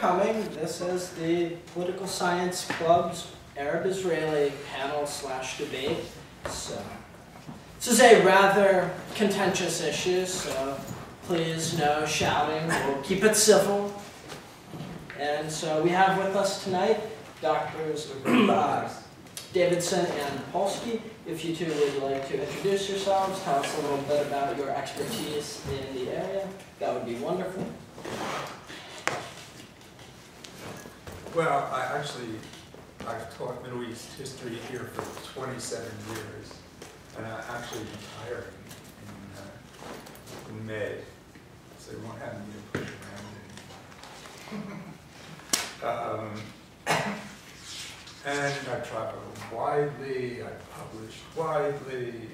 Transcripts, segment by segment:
Coming, this is the Political Science Club's Arab-Israeli panel/debate. So, this is a rather contentious issue, so please no shouting, we'll keep it civil. And so we have with us tonight Drs. Davidson and Polsky. If you two would like to introduce yourselves, tell us a little bit about your expertise in the area, that would be wonderful. Well, I've taught Middle East history here for 27 years, and I'm actually retiring in May, so you won't have me to push around. And I've traveled widely, I've published widely,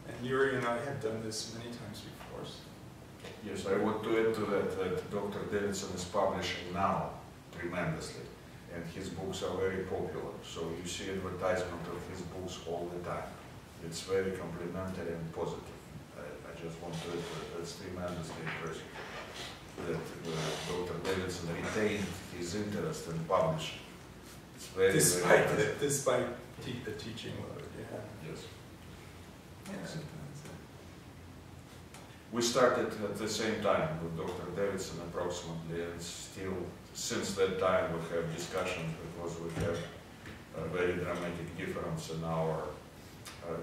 and Yuri and I have done this many times before. So. Yes, I want to add to that Dr. Davidson is publishing now tremendously, and his books are very popular. So you see advertisement of his books all the time. It's very complimentary and positive. I just want to add that it's tremendously impressive that Dr. Davidson retained his interest in publishing. It's very, despite the teaching load, yeah. Yes. Yes. We started at the same time with Dr. Davidson approximately, and still since that time we have discussions because we have a very dramatic difference in our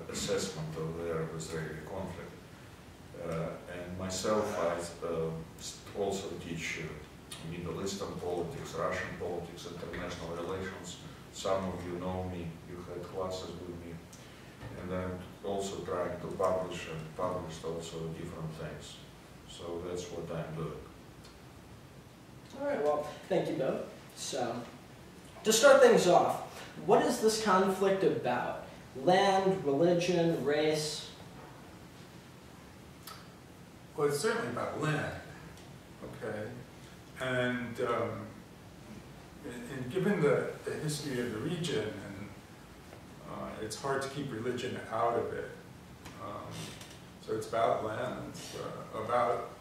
assessment of the Arab-Israeli conflict. And myself, I also teach Middle Eastern politics, Russian politics, international relations. Some of you know me, you had classes with me. And I'm also trying to publish and published also different things. So that's what I'm doing. All right, well, thank you both. So, to start things off, what is this conflict about? Land, religion, race? Well, it's certainly about land, okay? And given the history of the region, it's hard to keep religion out of it. So it's about land, it's about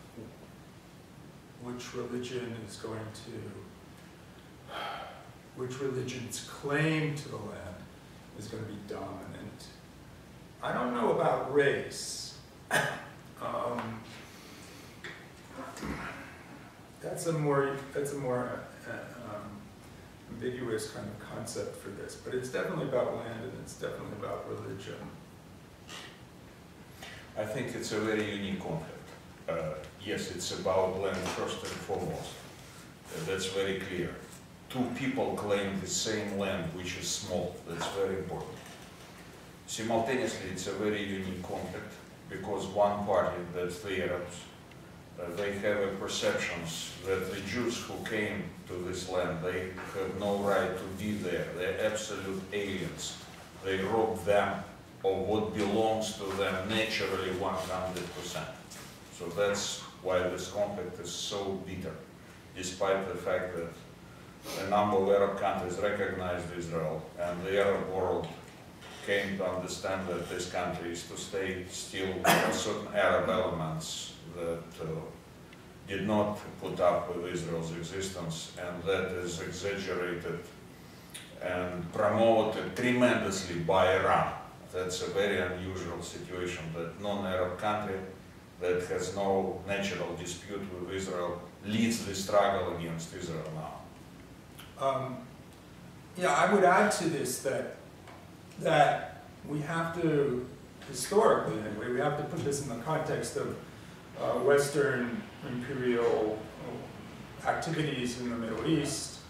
which religion is going to, which religion's claim to the land is going to be dominant. I don't know about race. That's a more ambiguous kind of concept for this, but it's definitely about land and it's definitely about religion. I think it's a very unique conflict. Yes, it's about land first and foremost. That's very clear. Two people claim the same land, which is small. That's very important. Simultaneously, it's a very unique conflict because one party, that's the Arabs, they have a perceptions that the Jews who came to this land, they have no right to be there. They're absolute aliens. They rob them of what belongs to them naturally 100%. So that's why this conflict is so bitter, despite the fact that a number of Arab countries recognized Israel and the Arab world came to understand that this country is to stay still with certain Arab elements that did not put up with Israel's existence, and that is exaggerated and promoted tremendously by Iran. That's a very unusual situation that non-Arab country that has no natural dispute with Israel leads the struggle against Israel now. Yeah, I would add to this that we have to, historically anyway, we have to put this in the context of Western imperial activities in the Middle East,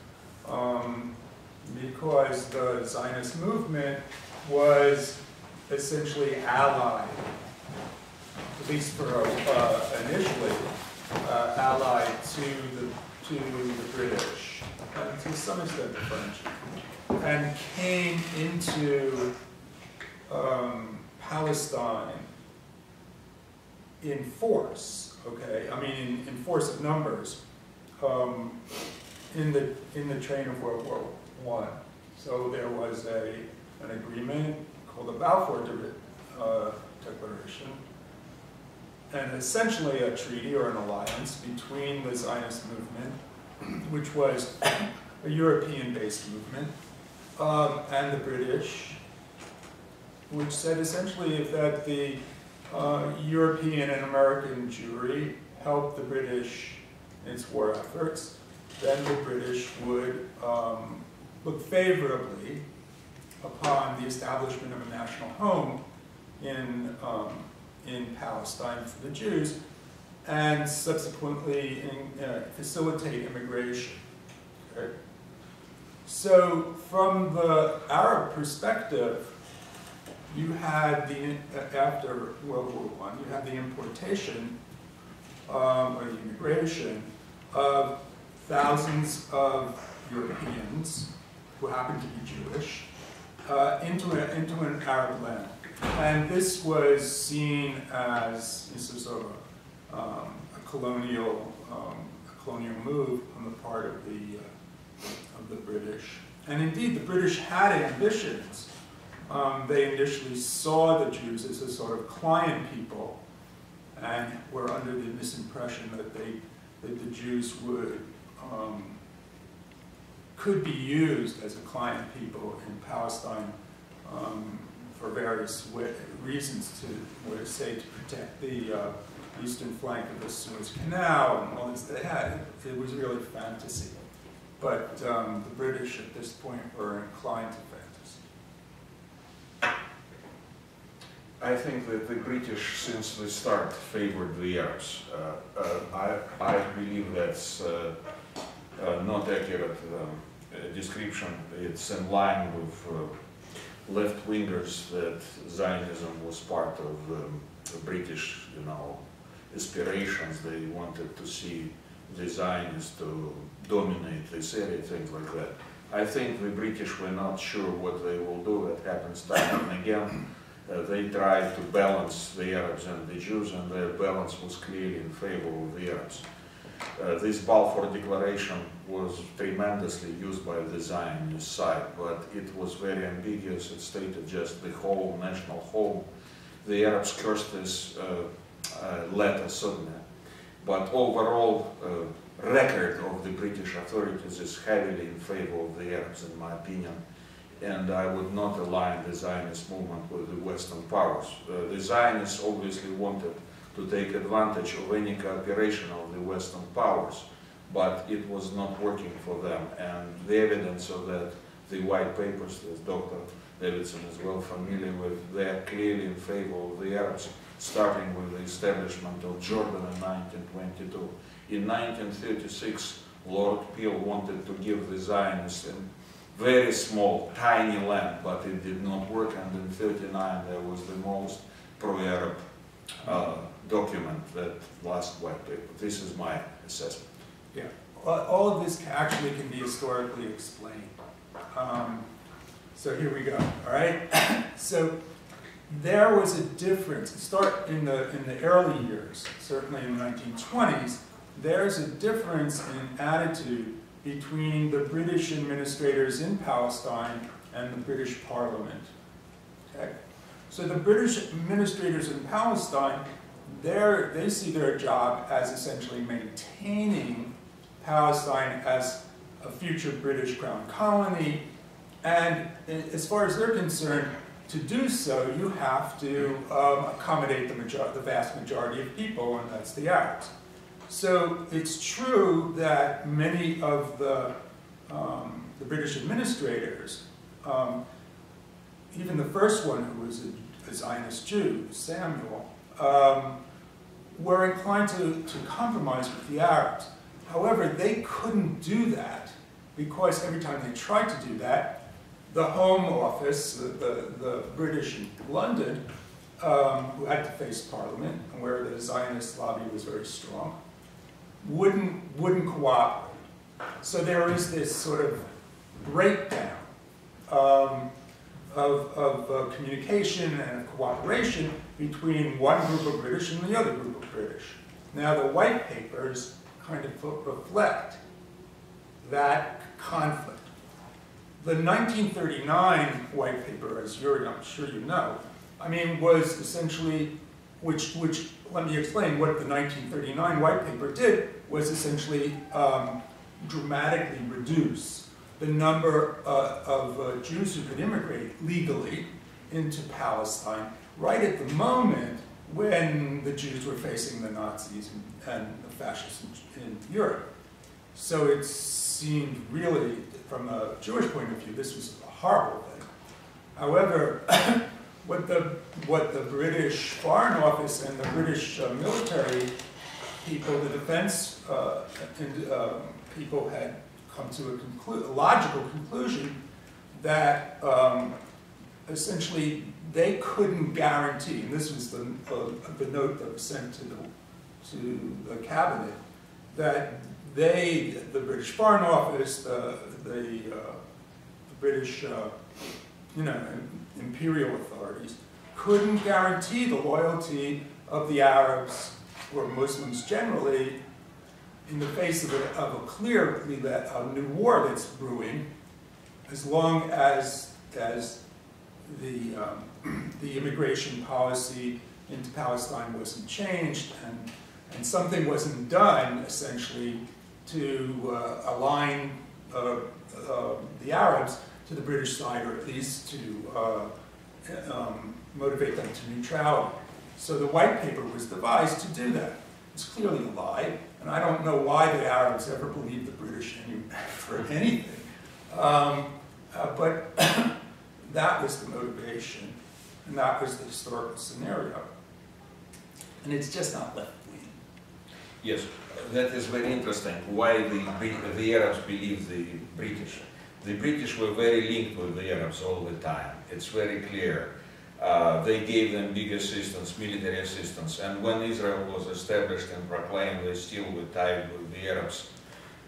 because the Zionist movement was essentially allied, at least for initially, allied to the British, and to some extent the French, and came into Palestine in force. Okay, I mean in force of numbers, in the train of World War I. So there was an agreement called the Balfour Declaration, and essentially a treaty or an alliance between the Zionist movement, which was a European-based movement, and the British, which said essentially that the European and American Jewry helped the British in its war efforts, then the British would look favorably upon the establishment of a national home in Palestine for the Jews, and subsequently facilitate immigration. Okay? So from the Arab perspective, you had after World War I, you had the importation or the immigration of thousands of Europeans who happened to be Jewish into an Arab land. And this was seen as sort of a colonial move on the part of the British. And indeed, the British had ambitions. They initially saw the Jews as a sort of client people, and were under the misimpression that the Jews could be used as a client people in Palestine for various reasons, to protect the eastern flank of the Suez Canal and all this. It was really fantasy. But the British at this point were inclined to fantasy. I think that the British, since the start, favored the Arabs. I believe that's not accurate description. It's in line with left-wingers that Zionism was part of the British, aspirations. They wanted to see the Zionists to dominate this area, things like that. I think the British were not sure what they will do. It happens time and again. They tried to balance the Arabs and the Jews, and their balance was clearly in favor of the Arabs. This Balfour Declaration was tremendously used by the Zionist side, but it was very ambiguous. It stated just the whole national home. The Arabs cursed this letter, certainly. But overall record of the British authorities is heavily in favor of the Arabs, in my opinion. And I would not align the Zionist movement with the Western powers. The Zionists obviously wanted to take advantage of any cooperation of the Western powers, but it was not working for them. And the evidence of that, the white papers, as Dr. Davidson is well familiar with, they are clearly in favor of the Arabs, starting with the establishment of Jordan in 1922. In 1936, Lord Peel wanted to give the Zionists a very small, tiny land, but it did not work, and in 1939 there was the most pro-Arab document, that last white paper. This is my assessment. Yeah, all of this actually can be historically explained. So here we go, all right? So there was a difference. Start in the early years, certainly in the 1920s, there's a difference in attitude between the British administrators in Palestine and the British Parliament. Okay? So the British administrators in Palestine, they see their job as essentially maintaining Palestine as a future British Crown colony, and as far as they're concerned, to do so, you have to accommodate the vast majority of people, and that's the Arabs. So it's true that many of the British administrators, even the first one, who was a Zionist Jew, Samuel, were inclined to compromise with the Arabs. However, they couldn't do that because every time they tried to do that, the Home Office, the British in London, who had to face Parliament, and where the Zionist lobby was very strong, wouldn't cooperate. So there is this sort of breakdown of communication and cooperation between one group of British and the other group of British. Now the white papers kind of reflect that conflict. The 1939 white paper, as I'm sure you know, was essentially which let me explain what the 1939 white paper did was essentially dramatically reduce the number of Jews who could immigrate legally into Palestine right at the moment when the Jews were facing the Nazis and the fascists in Europe. So it seemed really, from a Jewish point of view, this was a horrible thing. However, what the British Foreign Office and the British military people, the defense people had come to a logical conclusion that essentially they couldn't guarantee, and this was the note that was sent to the cabinet, that the British Foreign Office, the British imperial authorities couldn't guarantee the loyalty of the Arabs or Muslims generally in the face of a clearly a new war that's brewing, as long as the immigration policy into Palestine wasn't changed and something wasn't done essentially to align the Arabs to the British side, or at least to motivate them to neutrality. So the white paper was devised to do that. It's clearly a lie, and I don't know why the Arabs ever believed the British for anything. But that was the motivation, and that was the historical scenario. And it's just not left-wing. Yes, that is very interesting. Why the Arabs believe the British? The British were very linked with the Arabs all the time. It's very clear. They gave them big assistance, military assistance, and when Israel was established and proclaimed, they still were tied with the Arabs.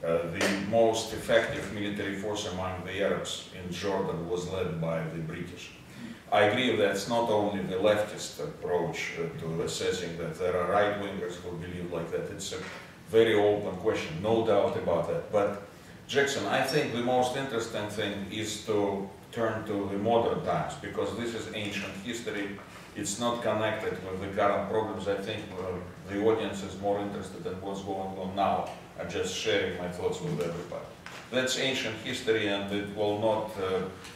The most effective military force among the Arabs in Jordan was led by the British. I agree that's not only the leftist approach to assessing that there are right-wingers who believe like that. It's a very open question, no doubt about that. But Jackson, I think the most interesting thing is to turn to the modern times, because this is ancient history. It's not connected with the current problems. I think the audience is more interested in what's going on now. I'm just sharing my thoughts with everybody. That's ancient history, and it will not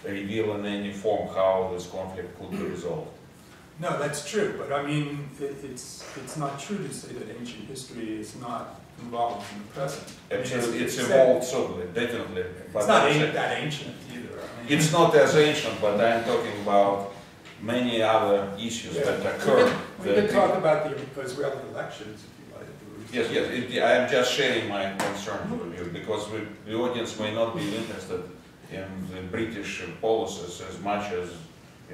reveal in any form how this conflict could be resolved. No, that's true, but I mean, it's not true to say that ancient history is not involved in the present. Absolutely, it's evolved, certainly, definitely. But it's not that ancient either. I mean, it's not as ancient, but I'm talking about many other issues that occur. We can talk about the Israeli elections if you like. Yes, I'm just sharing my concerns with you, because the audience may not be interested in the British policies as much as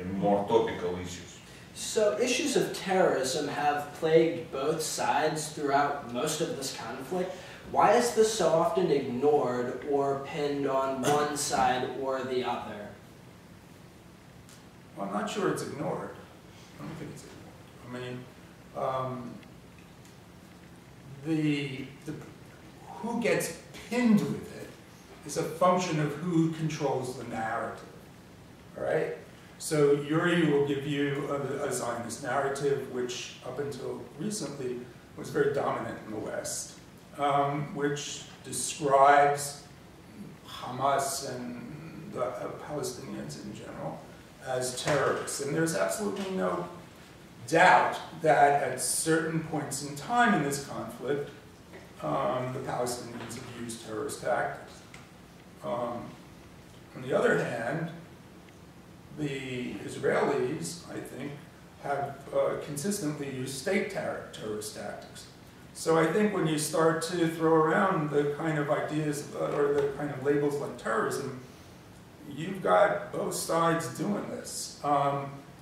in more topical issues. So issues of terrorism have plagued both sides throughout most of this conflict. Why is this so often ignored or pinned on one side or the other? Well, I'm not sure it's ignored. I don't think it's ignored. I mean, who gets pinned with it is a function of who controls the narrative, all right? So Yuri will give you a Zionist narrative, which up until recently was very dominant in the West, which describes Hamas and the Palestinians in general as terrorists. And there's absolutely no doubt that at certain points in time in this conflict, the Palestinians have used terrorist tactics. On the other hand, the Israelis, I think, have consistently used state terrorist tactics. So I think when you start to throw around the kind of ideas or the kind of labels like terrorism, you've got both sides doing this.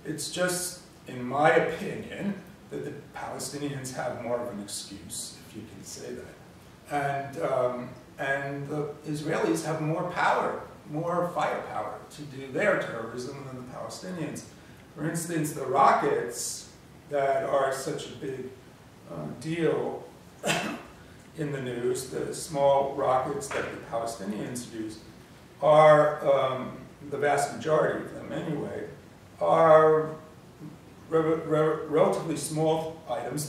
It's just, in my opinion, that the Palestinians have more of an excuse, if you can say that. And the Israelis have more power, more firepower to do their terrorism than the Palestinians. For instance, the rockets that are such a big deal in the news, the small rockets that the Palestinians use, are, the vast majority of them anyway, are relatively small items.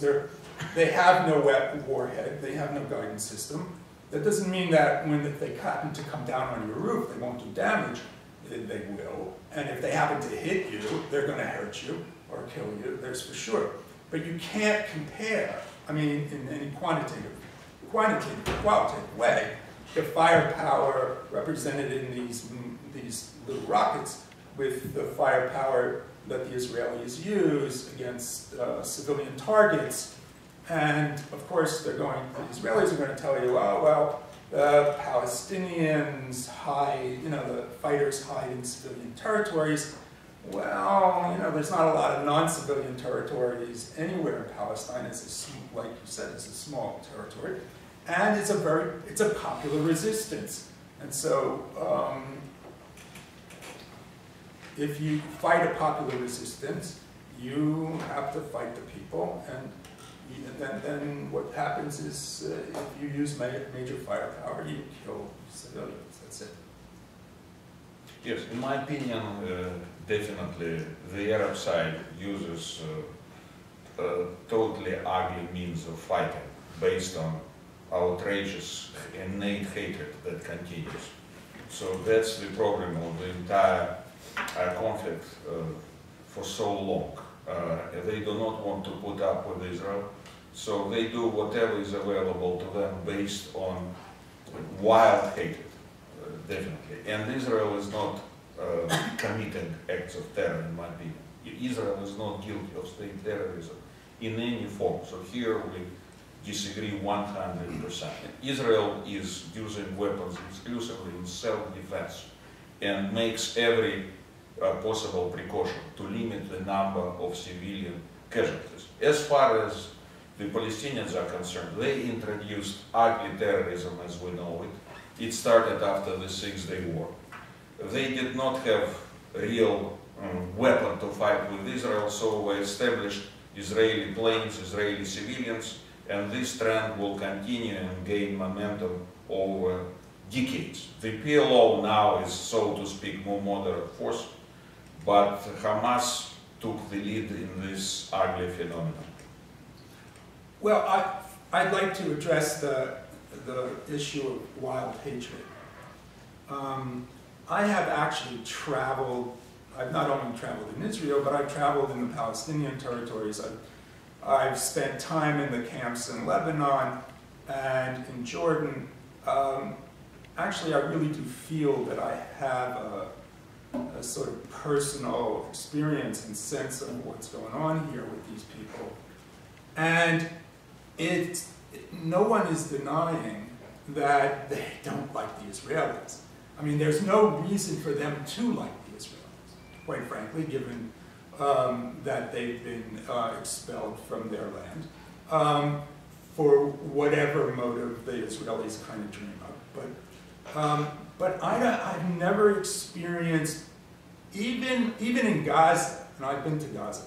They have no warhead, they have no guidance system. That doesn't mean that when they happen to come down on your roof, they won't do damage. They will. And if they happen to hit you, they're going to hurt you or kill you, there's for sure. But you can't compare, I mean, in any qualitative way, the firepower represented in these little rockets with the firepower that the Israelis use against civilian targets. And of course, the Israelis are going to tell you, oh, well, the Palestinians hide, the fighters hide in civilian territories. Well, there's not a lot of non-civilian territories anywhere in Palestine. Like you said, it's a small territory. And it's a popular resistance. And so, if you fight a popular resistance, you have to fight the people, and then what happens is if you use major firepower, you kill civilians. That's it. Yes, in my opinion, definitely the Arab side uses totally ugly means of fighting based on outrageous innate hatred that continues. So that's the problem of the entire conflict for so long. They do not want to put up with Israel, so they do whatever is available to them based on wild hatred, definitely. And Israel is not committing acts of terror, in my opinion. Israel is not guilty of state terrorism in any form. So here we disagree 100%. Israel is using weapons exclusively in self-defense and makes every possible precaution to limit the number of civilian casualties. As far as the Palestinians are concerned, they introduced ugly terrorism as we know it. It started after the Six-Day War. They did not have a real weapon to fight with Israel, so we established Israeli planes, Israeli civilians, and this trend will continue and gain momentum over decades. The PLO now is, so to speak, more moderate force, but Hamas took the lead in this ugly phenomenon. Well, I'd like to address the issue of wild hatred. I have actually traveled, I've not only traveled in Israel, but I've traveled in the Palestinian territories. I've spent time in the camps in Lebanon and in Jordan. Actually, I really do feel that I have a sort of personal experience and sense of what's going on here with these people. And no one is denying that they don't like the Israelis. I mean, there's no reason for them to like the Israelis, quite frankly, given that they've been expelled from their land for whatever motive the Israelis kind of dream up. But I've never experienced, even in Gaza, and I've been to Gaza,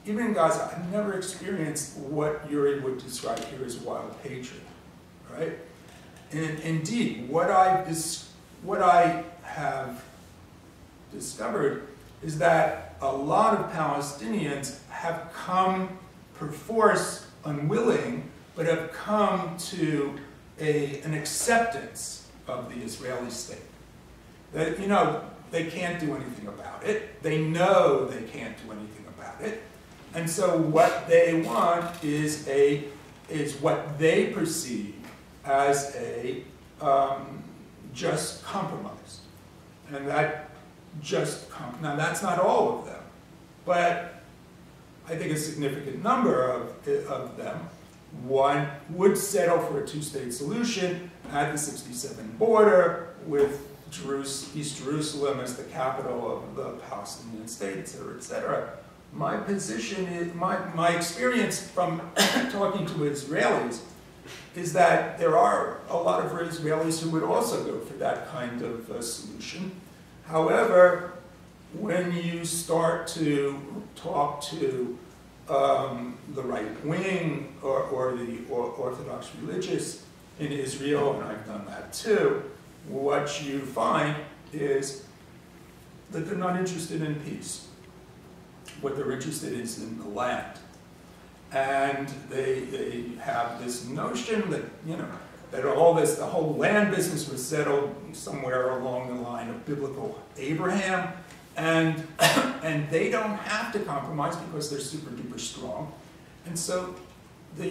even in Gaza, I've never experienced what Yuri would describe here as wild hatred, right? And indeed, what I have discovered is that a lot of Palestinians have come, perforce unwilling, but have come to an acceptance of the Israeli state. That, they can't do anything about it. They know they can't do anything about it. And so what they want is what they perceive as a just compromise. And that now that's not all of them, but I think a significant number of them would settle for a two-state solution at the 67 border with East Jerusalem as the capital of the Palestinian state, et cetera, et cetera. My position is, my experience from talking to Israelis is that there are a lot of Israelis who would also go for that kind of solution. However, when you start to talk to the right wing or the Orthodox religious in Israel, and I've done that too, what you find is that they're not interested in peace. what they're interested in is in the land. And they have this notion that, you know, that the whole land business was settled somewhere along the line of biblical Abraham, and they don't have to compromise because they're super duper strong. And so the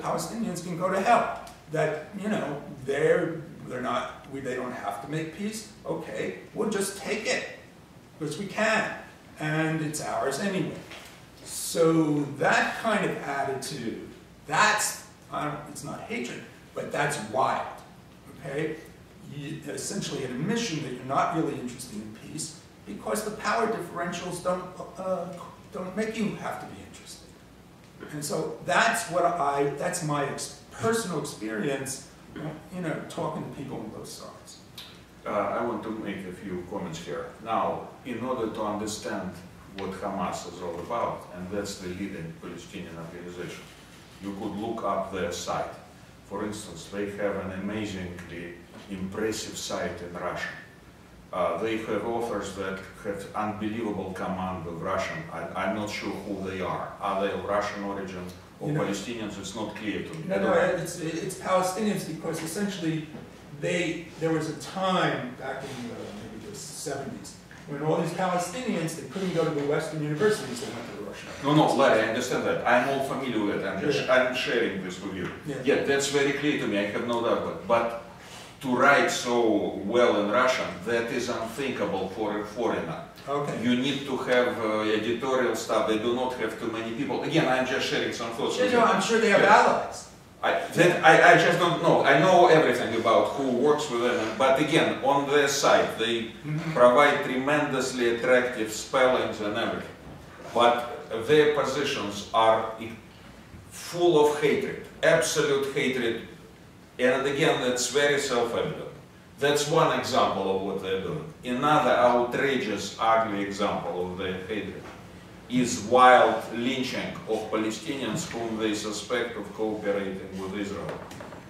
Palestinians can go to hell. That, you know, they don't have to make peace. Okay, we'll just take it, because we can, and it's ours anyway. So that kind of attitude, it's not hatred, but that's wild, okay? Essentially an admission that you're not really interested in peace because the power differentials don't make you have to be interested. And so that's my personal experience, you know, talking to people on both sides. I want to make a few comments here. Now, in order to understand what Hamas is all about, and that's the leading Palestinian organization, you could look up their site. For instance, they have an amazingly impressive site in Russian. They have authors that have unbelievable command of Russian. I'm not sure who they are. Are they of Russian origin or Palestinians? It's not clear to me. No, it's Palestinians, because essentially there was a time back in maybe the 70s when all these Palestinians, they couldn't go to the Western universities, they went to the Russian. No, Larry, I understand that. I'm all familiar with it. I'm sharing this with you. Yeah, that's very clear to me. I have no doubt. But to write so well in Russian, that is unthinkable for a foreigner. Okay. You need to have editorial stuff. They do not have too many people. Again, I'm just sharing some thoughts with you. I'm sure they have allies. I just don't know. I know everything about who works with them, but again, on their site, they provide tremendously attractive spellings and everything. But their positions are full of hatred, absolute hatred, and again, that's very self-evident. That's one example of what they're doing. Another outrageous, ugly example of their hatred is wild lynching of Palestinians whom they suspect of cooperating with Israel.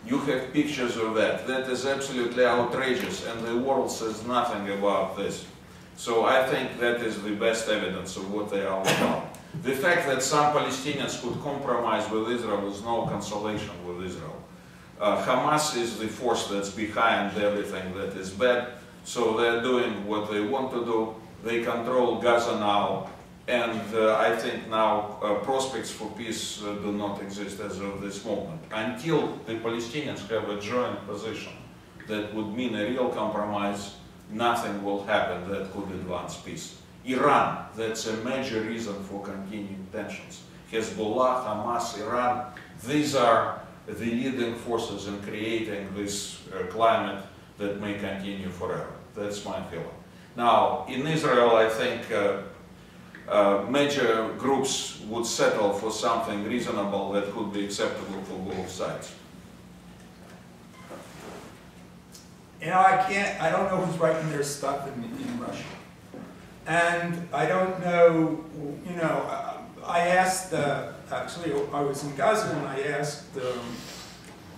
You have pictures of that. That is absolutely outrageous, and the world says nothing about this. So I think that is the best evidence of what they are all about. The fact that some Palestinians could compromise with Israel is no consolation with Israel. Hamas is the force that's behind everything that is bad, so they're doing what they want to do. They control Gaza now. And I think now prospects for peace do not exist as of this moment. Until the Palestinians have a joint position that would mean a real compromise, nothing will happen that could advance peace. Iran, that's a major reason for continuing tensions. Hezbollah, Hamas, Iran, these are the leading forces in creating this climate that may continue forever. That's my feeling. Now, in Israel, I think major groups would settle for something reasonable that could be acceptable for both sides. You know, I don't know who's writing their stuff in Russian. And I don't know, you know, I asked, actually I was in Gaza and I asked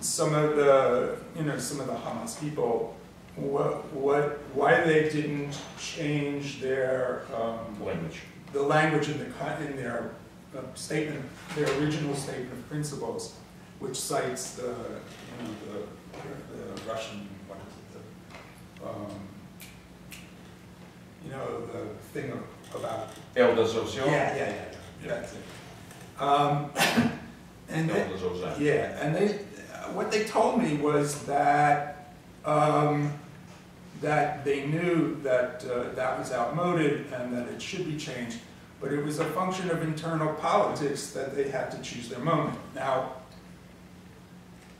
some of the Hamas people why they didn't change their Language. The language in their statement, their original statement of principles, which cites the Russian, what is it, the thing about Elders of Zion. Yeah. That's it. And Elders of Zion. and what they told me was that that they knew that that was outmoded and that it should be changed, but it was a function of internal politics that they had to choose their moment. Now,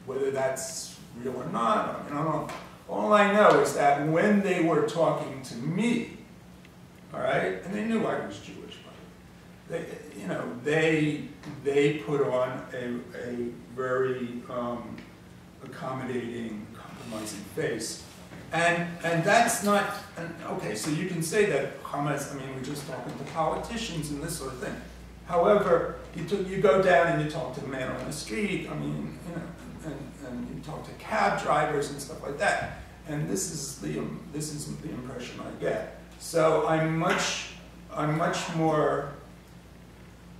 whether that's real or not, I don't know. All I know is that when they were talking to me, all right, and they knew I was Jewish, but they put on a very accommodating, compromising face. And that's not, okay, so you can say that Hamas, I mean, we're just talking to politicians and this sort of thing. However, you go down and you talk to the man on the street, I mean, and you talk to cab drivers and stuff like that. And this is the impression I get. So I'm much more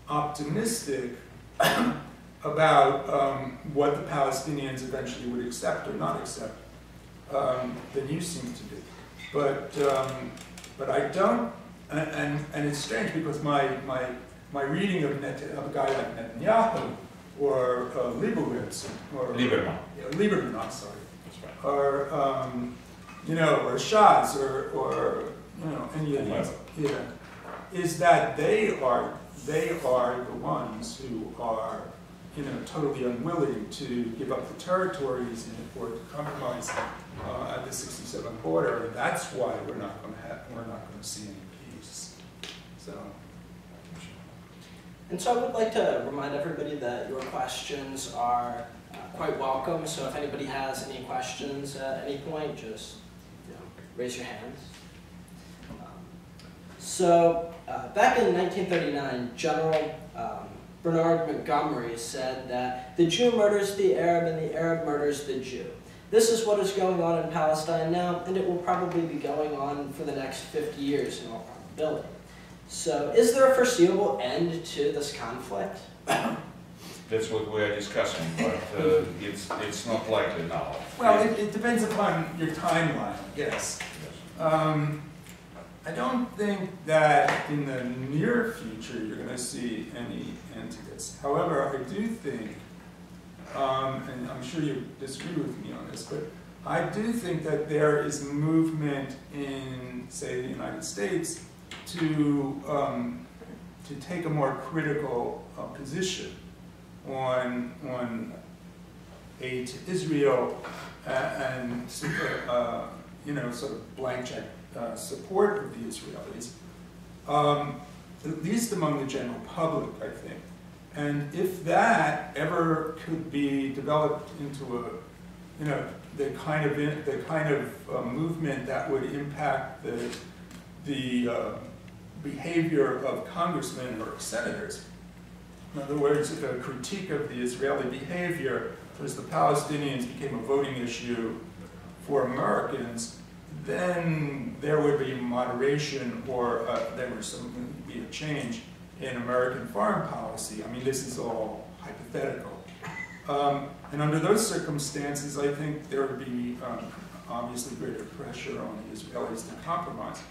optimistic about what the Palestinians eventually would accept or not accept than you seem to be. But I don't, and it's strange because my reading of a guy like Netanyahu or Leibowitz or Lieberman, I'm sorry, That's right. or you know, or Shaz or you know, any of these, yeah, is that they are the ones who are, you know, totally unwilling to give up the territories or to compromise at the 67 border, and that's why we're not going to see any peace. So. And so I would like to remind everybody that your questions are quite welcome. So if anybody has any questions at any point, just raise your hands. Back in 1939, General Bernard Montgomery said that the Jew murders the Arab and the Arab murders the Jew. This is what is going on in Palestine now, and it will probably be going on for the next 50 years in all probability. So is there a foreseeable end to this conflict? That's what we are discussing, but it's not likely now. Well, it depends upon your timeline, I guess. I don't think that in the near future you're going to see any end to this. However, I do think, and I'm sure you disagree with me on this, but I do think that there is movement in, say, the United States to take a more critical position on aid to Israel and you know, sort of blank check support of the Israelis, at least among the general public, I think. And if that ever could be developed into a, you know, the kind of movement that would impact the behavior of congressmen or senators. In other words, if a critique of the Israeli behavior towards the Palestinians became a voting issue for Americans, then there would be moderation, or there would be a change in American foreign policy. I mean, this is all hypothetical. And under those circumstances, I think there would be obviously greater pressure on the Israelis to compromise.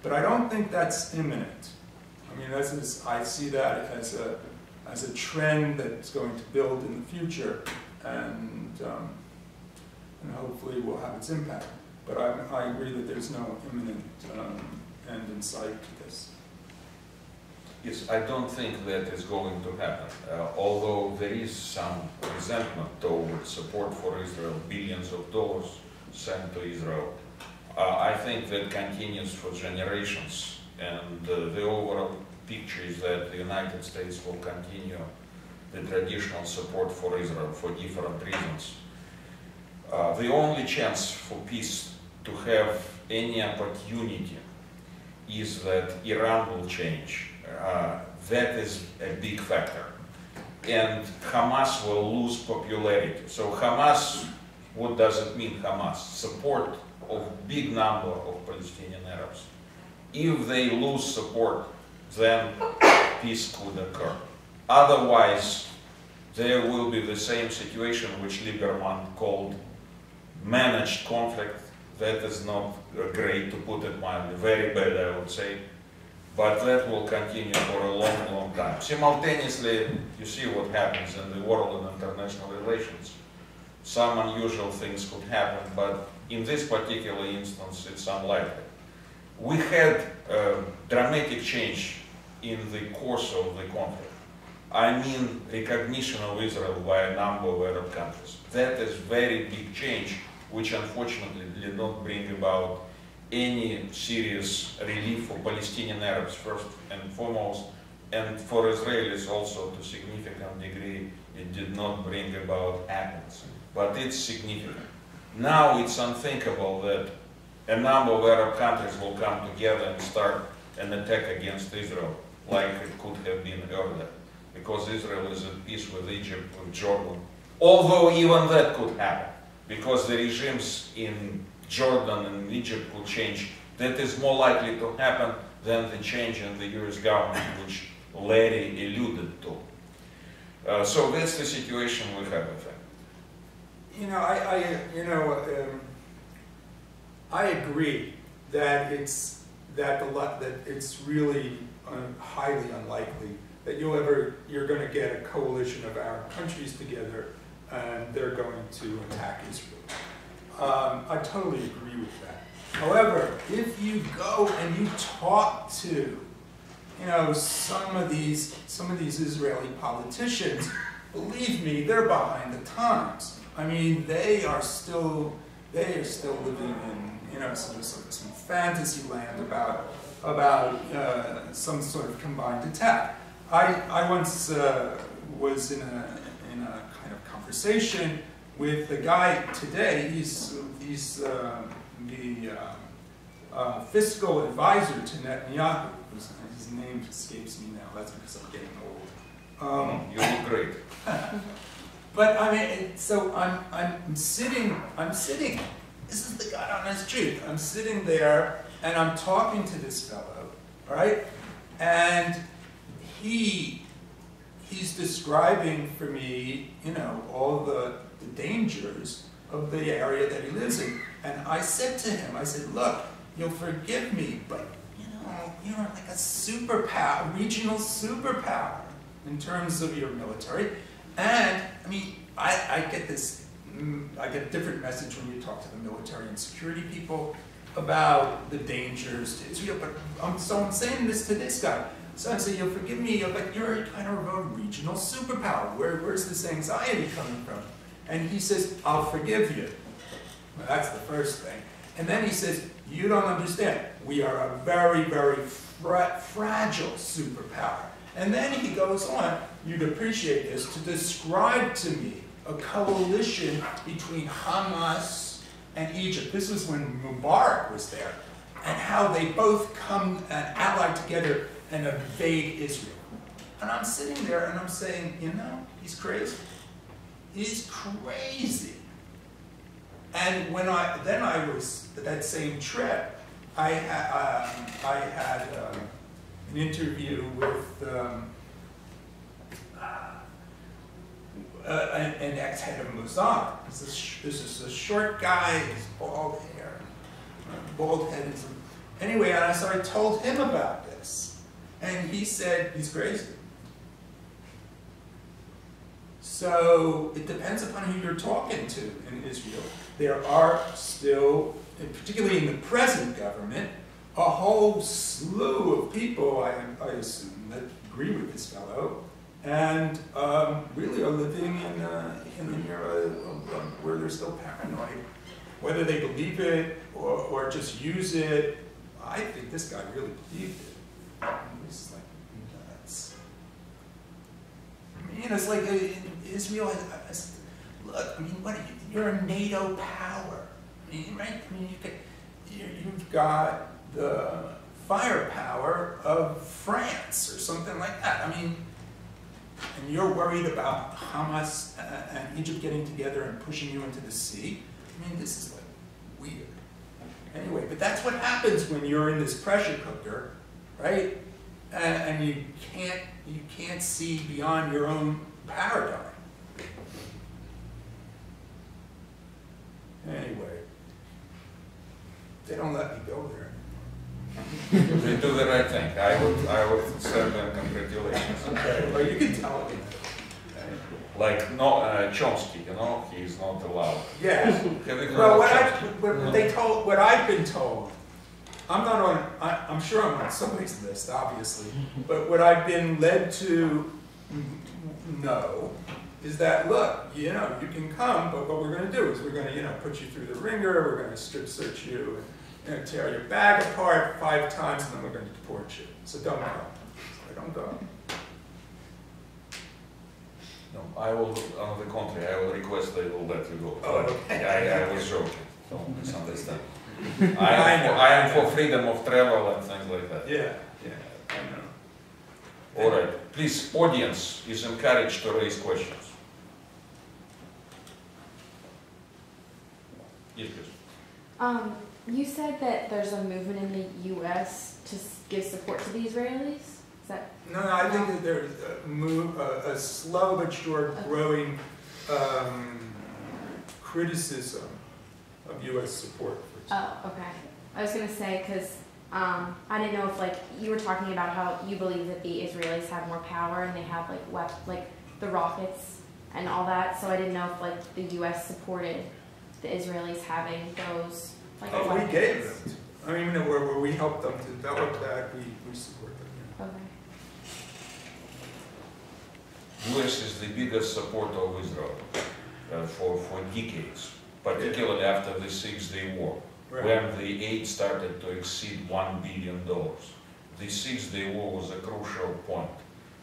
But I don't think that's imminent. I mean, I see that as a trend that's going to build in the future, and hopefully will have its impact. But I agree that there's no imminent end in sight to this. Yes, I don't think that is going to happen. Although there is some resentment toward support for Israel, billions of dollars sent to Israel, I think that continues for generations. And the overall picture is that the United States will continue the traditional support for Israel for different reasons. The only chance for peace to have any opportunity is that Iran will change. That is a big factor. And Hamas will lose popularity. So Hamas, what does it mean, Hamas? Support of big number of Palestinian Arabs. If they lose support, then peace could occur. Otherwise, there will be the same situation which Lieberman called managed conflict. That is not great, to put it mildly, very bad, I would say. But that will continue for a long, long time. Simultaneously, you see what happens in the world of international relations. Some unusual things could happen, but in this particular instance, it's unlikely. We had a dramatic change in the course of the conflict. I mean, recognition of Israel by a number of Arab countries. That is very big change, which unfortunately did not bring about any serious relief for Palestinian Arabs first and foremost, and for Israelis also to a significant degree. It did not bring about happiness, but it's significant. Now it's unthinkable that a number of Arab countries will come together and start an attack against Israel like it could have been earlier, because Israel is at peace with Egypt, with Jordan. Although even that could happen, because the regimes in Jordan and Egypt could change. That is more likely to happen than the change in the US government, which Larry alluded to. So that's the situation we have, I think. You know, I agree that it's really highly unlikely that you're going to get a coalition of Arab countries together and they're going to attack Israel. I totally agree with that. However, if you go and you talk to, some of these Israeli politicians, believe me, they're behind the times. I mean, they are still living in, some fantasy land about some sort of combined attack. I once was in a kind of conversation with a guy today. He's the fiscal advisor to Netanyahu. His name escapes me now. That's because I'm getting old. You look great. But I mean, so I'm sitting. This is the God honest truth. I'm sitting there and I'm talking to this fellow, right? And he's describing for me, all the dangers of the area that he lives in. And I said to him, I said, look, you'll forgive me, but you're like a superpower, regional superpower in terms of your military. And I mean, I get a different message when you talk to the military and security people about the dangers to Israel. But so I'm saying this to this guy. So I say, you'll forgive me, you're kind of a regional superpower. Where's this anxiety coming from? And he says, I'll forgive you. Well, that's the first thing. And then he says, you don't understand. We are a very, very fragile superpower. And then he goes on, you'd appreciate this, to describe to me a coalition between Hamas and Egypt. This was when Mubarak was there. And how they both come and ally together and invade Israel. And I'm sitting there and I'm saying, he's crazy. He's crazy. And then I was, that same trip, I had an interview with an ex-head of Mossad. This is a short guy, he's bald hair, bald head. Anyway, so I told him about this. And he said, he's crazy. So it depends upon who you're talking to in Israel. There are still, particularly in the present government, a whole slew of people, I assume, that agree with this fellow, and really are living in an era where they're still paranoid. Whether they believe it or just use it, I think this guy really believed it. It's like nuts. I mean, it's like Israel has, look, I mean, you're a NATO power. I mean, right? I mean, you've got the firepower of France or something like that. I mean, and you're worried about Hamas and Egypt getting together and pushing you into the sea. I mean, this is like weird. Anyway, but that's what happens when you're in this pressure cooker, right? And you can't see beyond your own paradigm. Anyway, they don't let me go there. They do the right thing. I would send them congratulations. Okay, well, you can tell me. Like Chomsky, he's not allowed. Yeah. Well, what I've been told, I'm not on. I'm sure I'm on somebody's list, obviously. But what I've been led to know is that, look, you can come, but what we're going to do is we're going to, put you through the ringer. We're going to strip search you and tear your bag apart 5 times, and then we're going to deport you. So don't go. So don't go. No, I will, on the contrary, I will request they will let you go. Oh, okay. I was joking, don't misunderstand. I am for freedom of travel and things like that. Yeah, I know. All right, please, audience is encouraged to raise questions. Yes, please. You said that there's a movement in the U.S. to give support to the Israelis. Is that? No, I think that there's a slow but sure growing criticism of U.S. support for Israel. Oh, okay. I was going to say, because I didn't know if, like, you were talking about how you believe that the Israelis have more power and they have, like the rockets and all that, so I didn't know if, like, the U.S. supported the Israelis having those, like, Oh, we weapons. gave them. I mean, where we helped them to develop that, we support them. Yeah. Okay. US is the biggest supporter of Israel for decades, particularly after the 6-Day War, Right. when the aid started to exceed $1 billion. The 6-Day War was a crucial point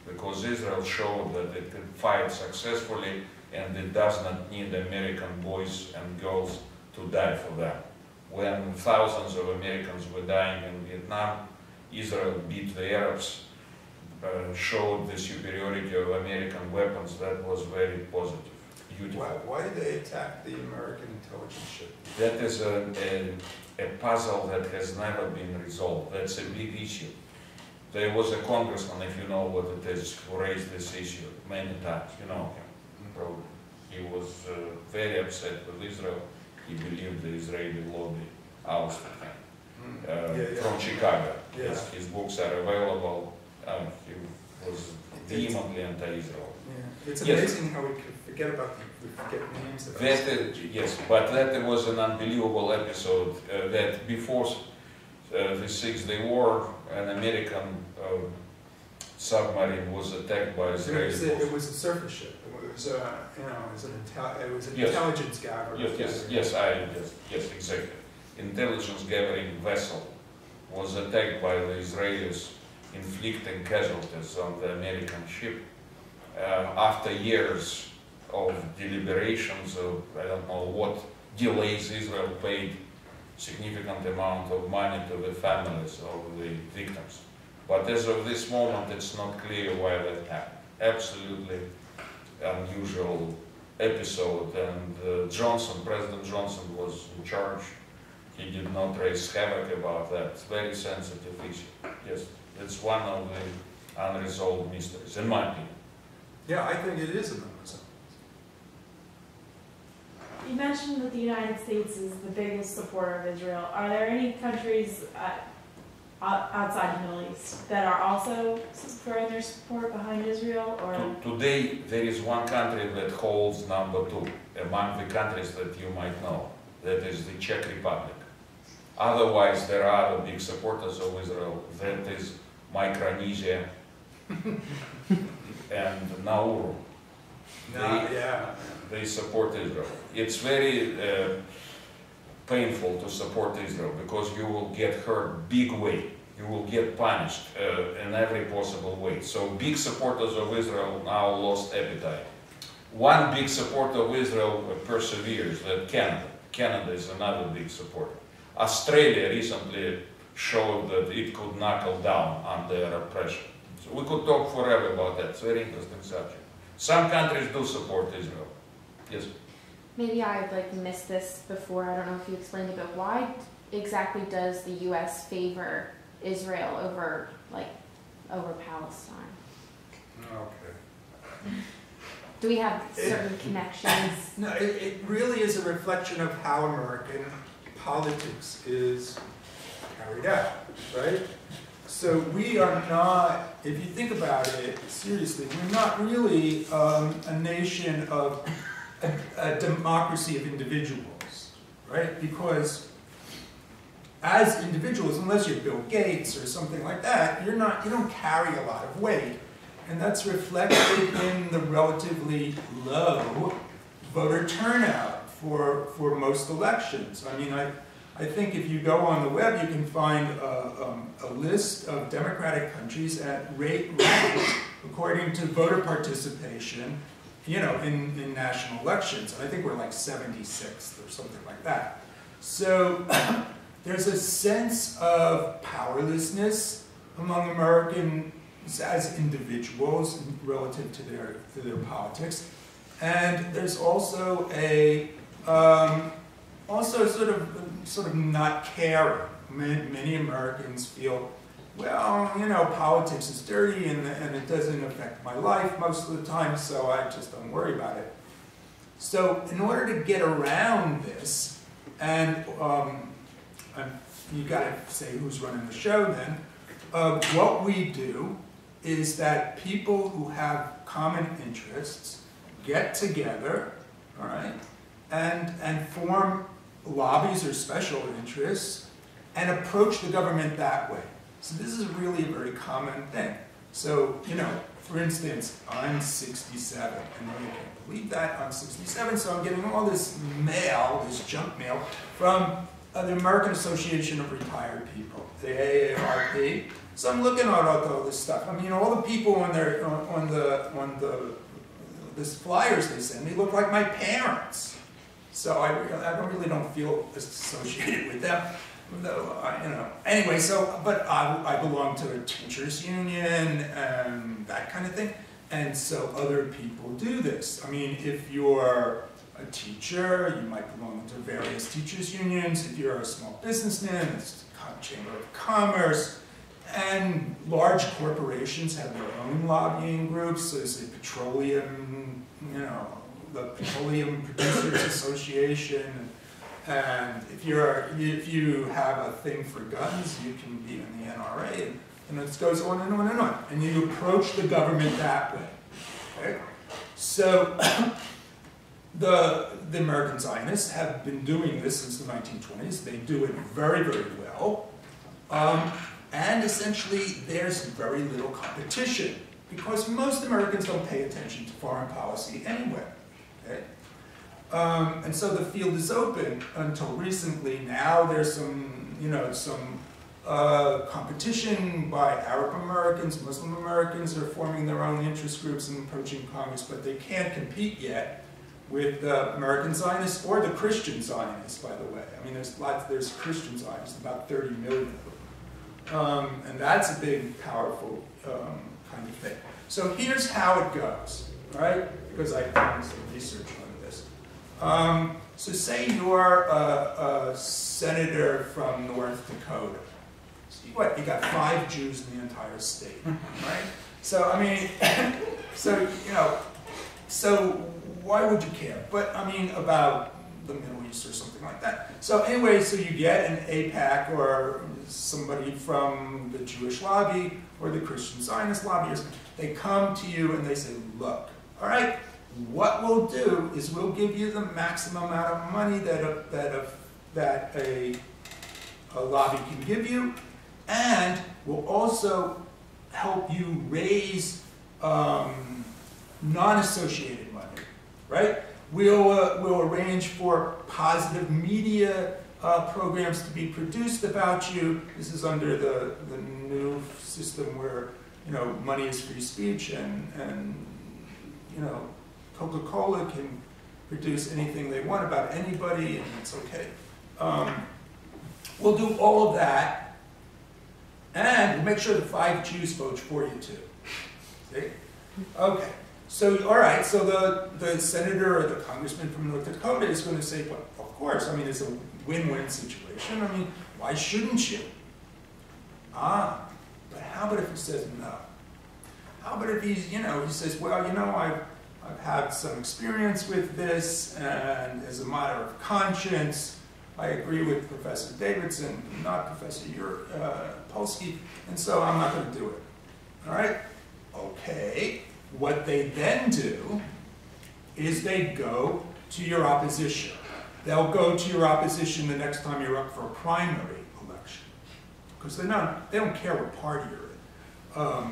because Israel showed that it can fight successfully and it does not need American boys and girls to die for them. When thousands of Americans were dying in Vietnam, Israel beat the Arabs, showed the superiority of American weapons. That was very positive, beautiful. Why did they attack the American intelligence ship? That is a puzzle that has never been resolved. That's a big issue. There was a congressman, if you know what it is, who raised this issue many times. You know him, probably. He was very upset with Israel. He believed the Israeli lobby ousted him. From Chicago. Yeah. His books are available. He was vehemently anti-Israel. Yeah. It's Yes. amazing how we could forget about we forget names of Yes, but that was an unbelievable episode. That before the 6-Day War, an American submarine was attacked by Israeli It forces. was a surface ship. It was it was an Yes. intelligence gathering. Yes, exactly. Intelligence gathering vessel was attacked by the Israelis, inflicting casualties on the American ship. After years of deliberations of, I don't know what delays, Israel paid significant amount of money to the families of the victims. But as of this moment, it's not clear why that happened. Absolutely unusual episode, and President Johnson was in charge. He did not raise havoc about that. It's a very sensitive issue. Yes, it's one of the unresolved mysteries, in my opinion. Yeah, I think it is an unresolved. You mentioned that the United States is the biggest supporter of Israel. Are there any countries outside the Middle East that are also throwing their support behind Israel? Or Today, there is one country that holds number 2 among the countries that you might know. That is the Czech Republic. Otherwise, there are other big supporters of Israel. That is Micronesia and Nauru. They support Israel. It's very painful to support Israel because you will get hurt big way. You will get punished in every possible way. So big supporters of Israel now lost appetite. One big supporter of Israel perseveres, that Canada. Canada is another big supporter. Australia recently showed that it could knuckle down under oppression. So we could talk forever about that. It's a very interesting subject. Some countries do support Israel. Yes? Maybe I missed this before. I don't know if you explained it, but why exactly does the U.S. favor Israel over Palestine? Okay. Do we have certain connections? No, it really is a reflection of how American politics is carried out, right? So we are not, if you think about it seriously, we're not really a nation of a democracy of individuals, right? Because as individuals, unless you're Bill Gates or something like that, you don't carry a lot of weight. And that's reflected in the relatively low voter turnout for most elections. I mean, I think if you go on the web, you can find a list of democratic countries at ranked according to voter participation, in national elections. And I think we're like 76th or something like that. So there's a sense of powerlessness among Americans as individuals relative to their politics, and there's also a sort of not caring. Many Americans feel well, you know, politics is dirty and it doesn't affect my life most of the time, so I just don't worry about it. So in order to get around this, and you got to say who's running the show then, what we do is that people who have common interests get together, all right, and form lobbies or special interests and approach the government that way. So this is really a very common thing. So, you know, for instance, I'm 67, and you can't believe that, I'm 67, so I'm getting all this mail, this junk mail, from the American Association of Retired People, the AARP. So I'm looking at all this stuff. I mean, all the people on this flyers they send me look like my parents. So I really don't feel associated with them. Though, you know, anyway, so, but I belong to a teachers union and that kind of thing. And so other people do this. I mean, if you're a teacher, you might belong to various teachers unions. If you're a small businessman, it's the Chamber of Commerce. And large corporations have their own lobbying groups. There's the petroleum, you know, the Petroleum Producers Association. And if you have a thing for guns, you can be in the NRA, and it goes on and on and on. And you approach the government that way. Okay? So the American Zionists have been doing this since the 1920s. They do it very, very well. And essentially, there's very little competition because most Americans don't pay attention to foreign policy anyway. Okay? And so the field is open until recently. Now there's some, you know, competition by Arab Americans, Muslim Americans are forming their own interest groups and approaching Congress, but they can't compete yet with the American Zionists or the Christian Zionists, by the way. I mean, there's Christian Zionists, about 30 million of them. And that's a big, powerful kind of thing. So here's how it goes, right? Because I've done some research on this. So say you're a senator from North Dakota. So what? You got 5 Jews in the entire state, right? So I mean, so you know, so why would you care? But I mean about the Middle East or something like that. So anyway, so you get an AIPAC or somebody from the Jewish lobby or the Christian Zionist lobby. They come to you and they say, look, all right, what we'll do is we'll give you the maximum amount of money that a lobby can give you, and we'll also help you raise non-associated money, right? We'll arrange for positive media programs to be produced about you. This is under the new system where, you know, money is free speech and you know, Coca-Cola can produce anything they want about anybody, and it's okay. We'll do all of that, and we'll make sure the 5 Jews vote for you too. See? Okay. So, all right. So the senator or the congressman from North Dakota is going to say, well, of course. I mean, it's a win-win situation. I mean, why shouldn't you? But how about if he says no? How about if he's, you know, he says, well, you know, I've had some experience with this, and as a matter of conscience, I agree with Professor Davidson, not Professor Polsky, and so I'm not going to do it. All right? Okay. What they then do is they go to your opposition. They'll go to your opposition the next time you're up for a primary election, because they don't care what party you're in.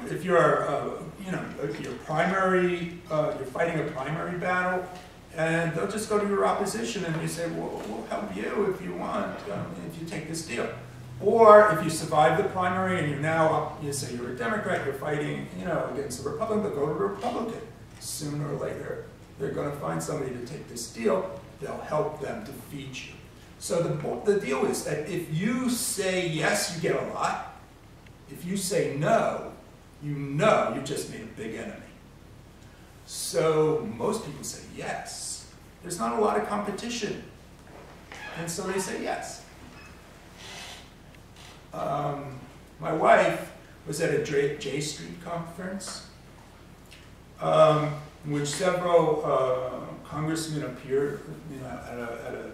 If you're, you know, your primary, you're fighting a primary battle, and they'll just go to your opposition and you say, well, we'll help you if you want, if you take this deal. Or if you survive the primary and you're now up, you say you're a Democrat, you're fighting, you know, against the Republican, they'll go to the Republican. Sooner or later, they're going to find somebody to take this deal. They'll help them defeat you. So the deal is that if you say yes, you get a lot. If you say no, you know you just made a big enemy. So most people say yes. There's not a lot of competition. And so they say yes. My wife was at a J Street conference, in which several congressmen appeared, at a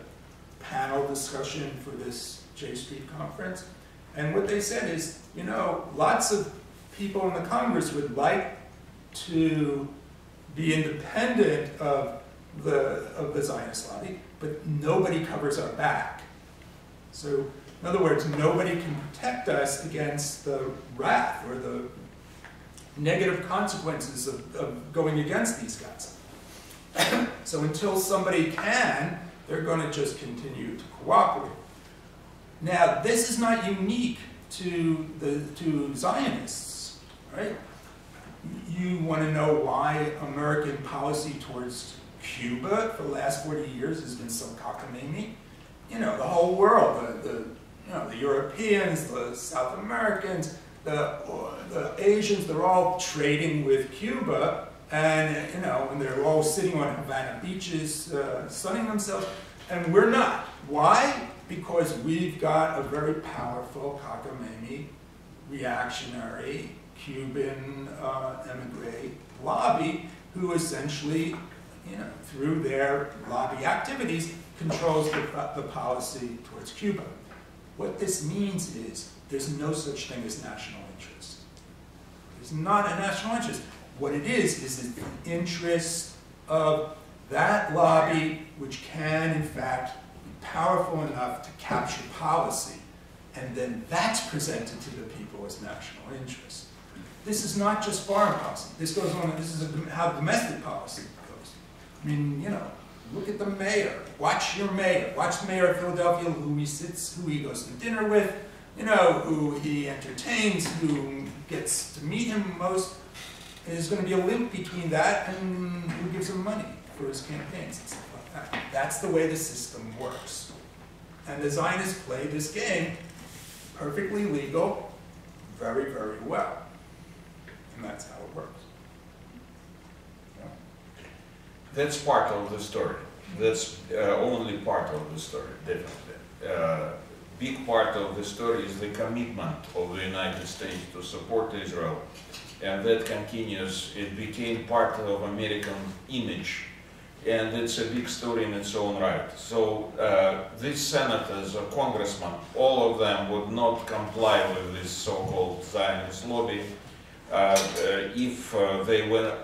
panel discussion for this J Street conference. And what they said is, lots of people in the Congress would like to be independent of the Zionist lobby, but nobody covers our back. So, in other words, nobody can protect us against the wrath or the negative consequences of going against these guys. So until somebody can, they're going to just continue to cooperate. Now, this is not unique to Zionists, right? You want to know why American policy towards Cuba for the last 40 years has been so cockamamie? The whole world, the Europeans, the South Americans, the Asians, they're all trading with Cuba, and and they're all sitting on Havana beaches, sunning themselves, and we're not. Why? Because we've got a very powerful cockamamie, reactionary Cuban emigre lobby who essentially, through their lobby activities, controls the policy towards Cuba. What this means is there's no such thing as national interest. There's not a national interest. What it is the interest of that lobby, which can, in fact, be powerful enough to capture policy, and then that's presented to the people as national interest. This is not just foreign policy. This goes on, this is how domestic policy goes. I mean, look at the mayor. Watch your mayor. Watch the mayor of Philadelphia, who he goes to dinner with, who he entertains, who gets to meet him most. There's going to be a link between that and who gives him money for his campaigns and stuff like that. That's the way the system works. And the Zionists play this game, perfectly legal, very, very well. And that's how it works. That's part of the story. That's only part of the story, definitely. Big part of the story is the commitment of the United States to support Israel, and that continues. It became part of American image, and it's a big story in its own right. So these senators or congressmen, all of them would not comply with this so-called Zionist lobby if they were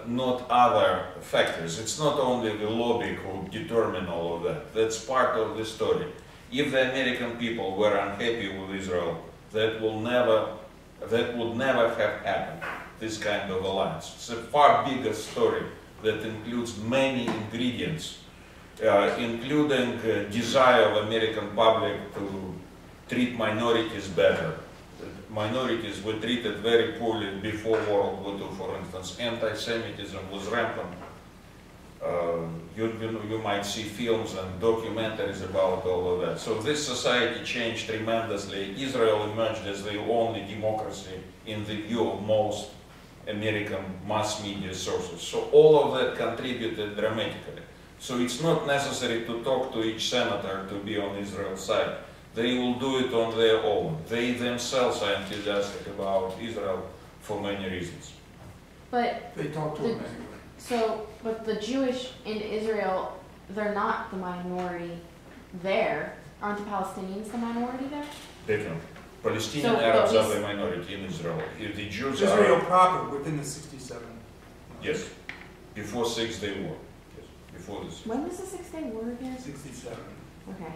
not other factors. It's not only the lobby who determine all of that. That's part of the story. If the American people were unhappy with Israel, that would never have happened, this kind of alliance. It's a far bigger story that includes many ingredients, including desire of American public to treat minorities better. Minorities were treated very poorly before World War II, for instance. Antisemitism was rampant. You might see films and documentaries about all of that. So this society changed tremendously. Israel emerged as the only democracy in the view of most American mass media sources. So all of that contributed dramatically. So it's not necessary to talk to each senator to be on Israel's side. They will do it on their own. They themselves are enthusiastic about Israel for many reasons. But they talk to them anyway. So, but the Jewish in Israel, they're not the minority there. Aren't the Palestinians the minority there? Definitely. Palestinian Arabs are the minority in Israel. If the Jews Israel are... proper, within the 67. Yes. Before 6 Day War. Yes. Before this. When was the 6 Day War again? 67. Okay.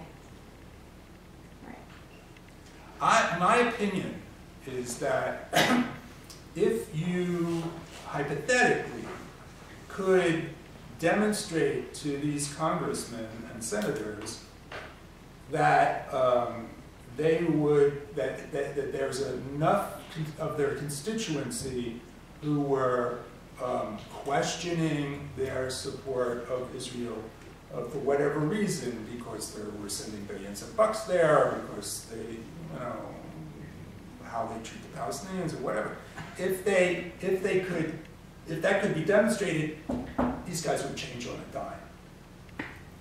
Right. My opinion is that if you hypothetically could demonstrate to these congressmen and senators that that there's enough of their constituency who were questioning their support of Israel for whatever reason, because they were sending billions of bucks there, because they, how they treat the Palestinians or whatever. If that could be demonstrated, these guys would change on a dime.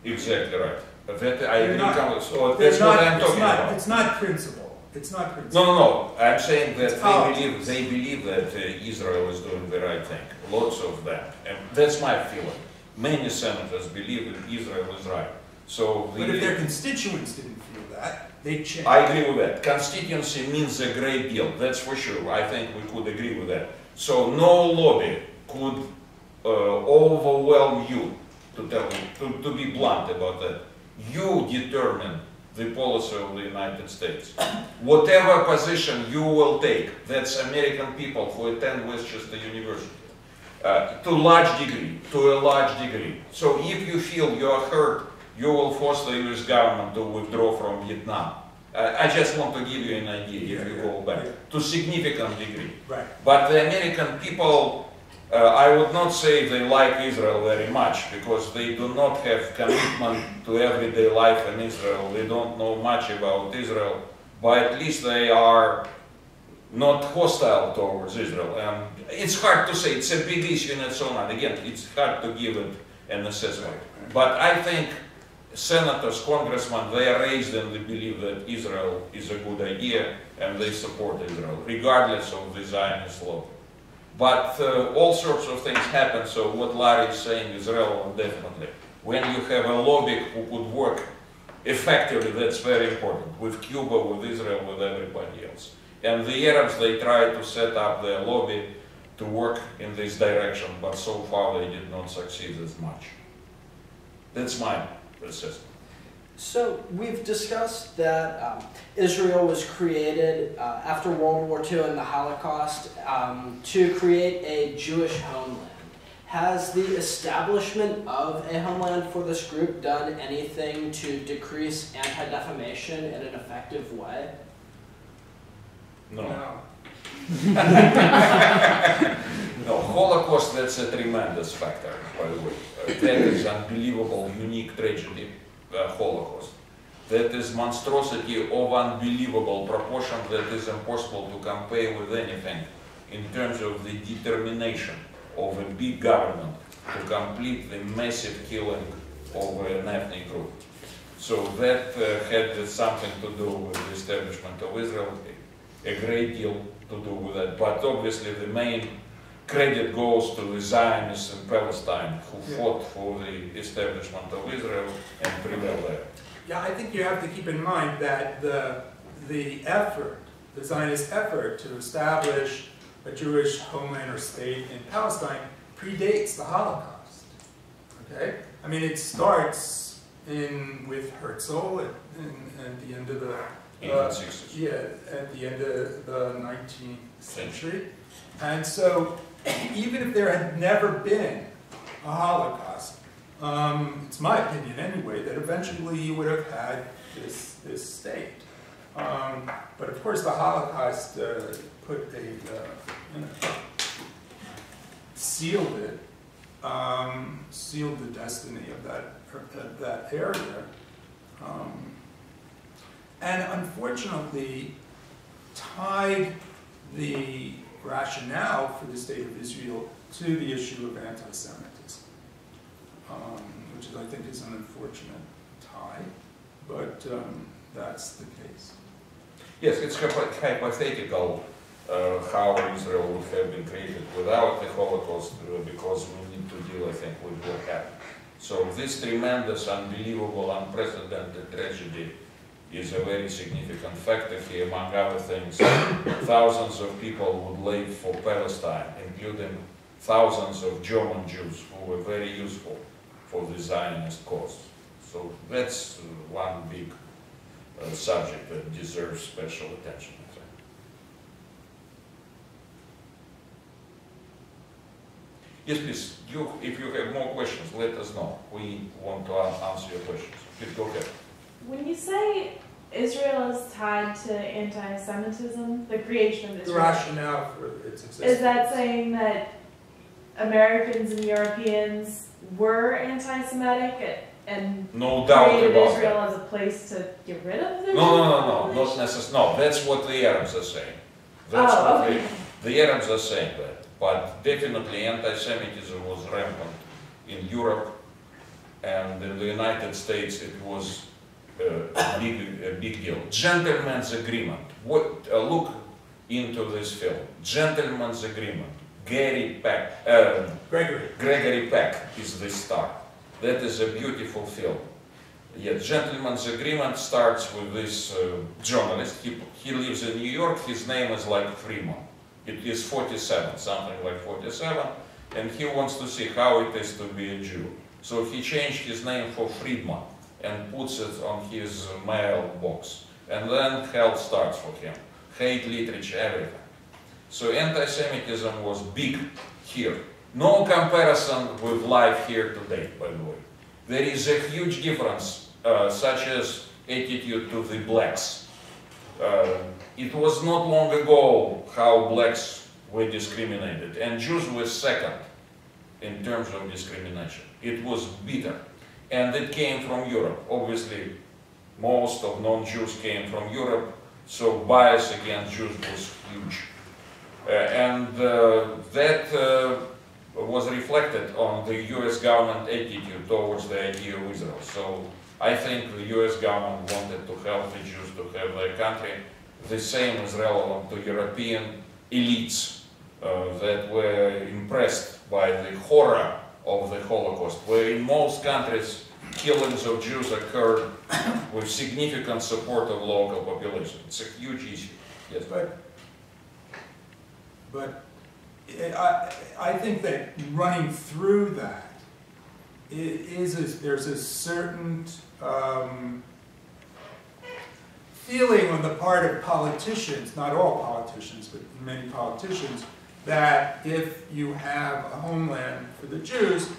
Exactly right. That I agree. So that's what I'm talking about. It's not principle. It's not criticism. No, no, no. I'm saying that It's politics. they believe that Israel is doing the right thing. Lots of them. And that's my feeling. Many senators believe that Israel is right. So But if their constituents didn't feel that, they'd change. I agree with that. Constituency means a great deal. That's for sure. I think we could agree with that. So no lobby could overwhelm you, to be blunt about that. You determine the policy of the United States. Whatever position you will take, that's American people who attend Westchester University, to a large degree. So if you feel you are hurt, you will force the US government to withdraw from Vietnam. I just want to give you an idea if you go back, to significant degree. Right. But the American people, I would not say they like Israel very much, because they do not have commitment to everyday life in Israel. They don't know much about Israel, but at least they are not hostile towards Israel. And it's hard to say, it's a big issue in its own right. Again, it's hard to give it an assessment. But I think senators, congressmen, they are raised in the belief that Israel is a good idea and they support Israel, regardless of the Zionist law. But all sorts of things happen, so what Larry is saying is relevant, definitely. When you have a lobby who could work effectively, that's very important, with Cuba, with Israel, with everybody else. And the Arabs, they try to set up their lobby to work in this direction, but so far they did not succeed as much. That's my assessment. So we've discussed that Israel was created after World War II and the Holocaust to create a Jewish homeland. Has the establishment of a homeland for this group done anything to decrease anti-defamation in an effective way? No. No. No, Holocaust, that's a tremendous factor, by the way. That is unbelievable, unique tragedy. Holocaust. That is monstrosity of unbelievable proportion that is impossible to compare with anything in terms of the determination of a big government to complete the massive killing of an ethnic group. So that had something to do with the establishment of Israel, a great deal to do with that. But obviously the main credit goes to the Zionists in Palestine who fought for the establishment of Israel and prevailed there. Yeah, I think you have to keep in mind that the effort, the Zionist effort to establish a Jewish homeland or state in Palestine predates the Holocaust. Okay? I mean, it starts with Herzl at the end of the 1860s. Yeah, at the end of the 19th century. And so, even if there had never been a Holocaust, it's my opinion anyway, that eventually you would have had this state. But of course the Holocaust sealed it, sealed the destiny of that area. And unfortunately tied the rationale for the state of Israel to the issue of anti-Semitism, which I think is an unfortunate tie, but that's the case. Yes, it's hypothetical how Israel would have been created without the Holocaust, because we need to deal, I think, with what happened. So this tremendous, unbelievable, unprecedented tragedy is a very significant factor here. Among other things, thousands of people would leave for Palestine, including thousands of German Jews who were very useful for the Zionist cause. So that's one big subject that deserves special attention, I think. Yes, please, if you have more questions, let us know. We want to answer your questions. Please go ahead. When you say Israel is tied to anti-Semitism, the creation of The Israel, rationale for its existence. is that saying that Americans and Europeans were anti-Semitic and No doubt created about Israel that. as a place to get rid of the No, not necessarily. No, that's what the Arabs are saying. That's Oh, what okay. the Arabs are saying that. But definitely anti-Semitism was rampant in Europe, and in the United States it was big deal. Gentleman's agreement. Look into this film. Gentleman's agreement. Gregory Peck is the star. That is a beautiful film. Yeah, Gentleman's Agreement starts with this journalist. He lives in New York. His name is like Freeman. It is 47, something like 47, and he wants to see how it is to be a Jew. So he changed his name for Friedman and puts it on his mailbox. And then hell starts for him. Hate literature, everything. So anti-Semitism was big here. No comparison with life here today, by the way. There is a huge difference, such as attitude to the blacks. It was not long ago how blacks were discriminated, and Jews were second in terms of discrimination. It was bitter, and it came from Europe. Obviously, most of non-Jews came from Europe, so bias against Jews was huge. That was reflected on the US government attitude towards the idea of Israel. So I think the US government wanted to help the Jews to have their country. The same is relevant to European elites that were impressed by the horror of the Holocaust, where in most countries killings of Jews occurred with significant support of local population. It's a huge issue. Yes, but I think that running through that there's a certain feeling on the part of politicians, not all politicians, but many politicians, that if you have a homeland for the Jews,